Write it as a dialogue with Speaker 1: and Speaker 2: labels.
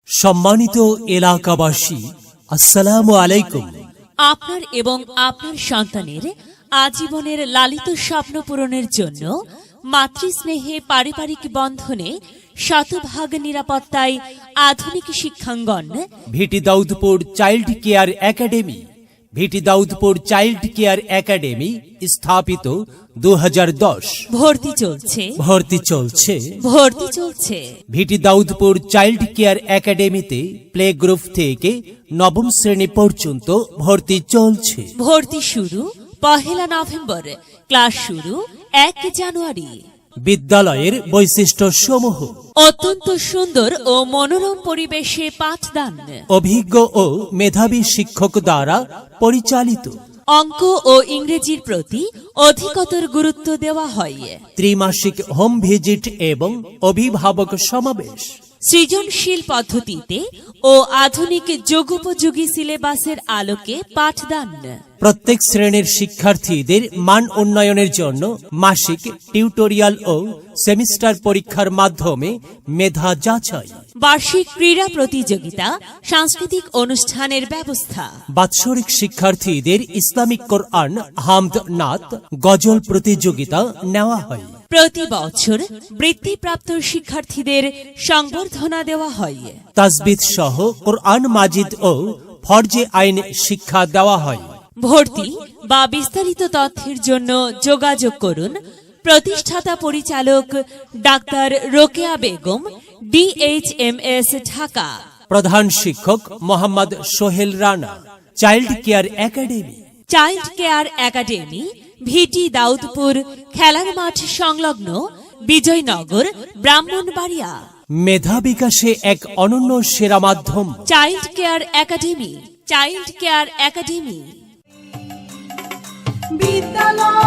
Speaker 1: সম্মানিত এলাকাবাসী, আসসালামু আলাইকুম।
Speaker 2: আপনার এবং আপনার সন্তানের আজীবনের লালিত স্বপ্ন পূরণের জন্য মাতৃস্নেহে পারিবারিক বন্ধনে শতভাগ নিরাপত্তায় আধুনিক শিক্ষাঙ্গন
Speaker 1: ভিটি দাউদপুর চাইল্ড কেয়ার একাডেমি। ভিটি দাউদপুর চাইল্ড কেয়ার একাডেমি স্থাপিত 2010।
Speaker 2: ভর্তি চলছে
Speaker 1: ভর্তি চলছে। ভিটি দাউদপুর চাইল্ড কেয়ার একাডেমিতে প্লে গ্রুপ থেকে নবম শ্রেণী পর্যন্ত ভর্তি চলছে।
Speaker 2: ভর্তি শুরু 1 নভেম্বর, ক্লাস শুরু 1 জানুয়ারি।
Speaker 1: বিদ্যালয়ের বৈশিষ্ট্য সমূহ:
Speaker 2: অত্যন্ত সুন্দর ও মনোরম পরিবেশে পাঠদান,
Speaker 1: অভিজ্ঞ ও মেধাবী শিক্ষক দ্বারা পরিচালিত,
Speaker 2: অঙ্ক ও ইংরেজির প্রতি অধিকতর গুরুত্ব দেওয়া হয়,
Speaker 1: ত্রিমাসিক হোম ভিজিট এবং অভিভাবক সমাবেশ,
Speaker 2: সৃজনশীল পদ্ধতিতে ও আধুনিক যুগোপযোগী সিলেবাসের আলোকে পাঠদান,
Speaker 1: প্রত্যেক শ্রেণীর শিক্ষার্থীদের মান উন্নয়নের জন্য মাসিক টিউটোরিয়াল ও সেমিস্টার পরীক্ষার মাধ্যমে মেধা যাচাই,
Speaker 2: বার্ষিক ক্রীড়া প্রতিযোগিতা, সাংস্কৃতিক অনুষ্ঠানের ব্যবস্থা,
Speaker 1: বাৎসরিক শিক্ষার্থীদের ইসলামিক কোরআন, হামদ, নাত, গজল প্রতিযোগিতা নেওয়া হয়।
Speaker 2: প্রতি বছর বৃত্তিপ্রাপ্ত শিক্ষার্থীদের সংবর্ধনা দেওয়া হয়,
Speaker 1: তাজবিদ সহ কোরআন মাজিদ ও ফরজে আইন শিক্ষা দেওয়া হয়।
Speaker 2: ভর্তি বা বিস্তারিত তথ্যের জন্য যোগাযোগ করুন প্রতিষ্ঠাতা পরিচালক ডাক্তার রোকেয়া বেগম, DHMS, ঢাকা।
Speaker 1: প্রধান শিক্ষক Mohammad Sohel Rana. Child care academy.
Speaker 2: Child care academy ভিটি দাউদপুর খেলার মাঠ সংলগ্ন, বিজয়নগর, ব্রাহ্মণবাড়িয়া।
Speaker 1: মেধা বিকাশে এক অনন্য সেরা মাধ্যম।
Speaker 2: Child care academy. Child care academy.
Speaker 3: বিদ্যালয়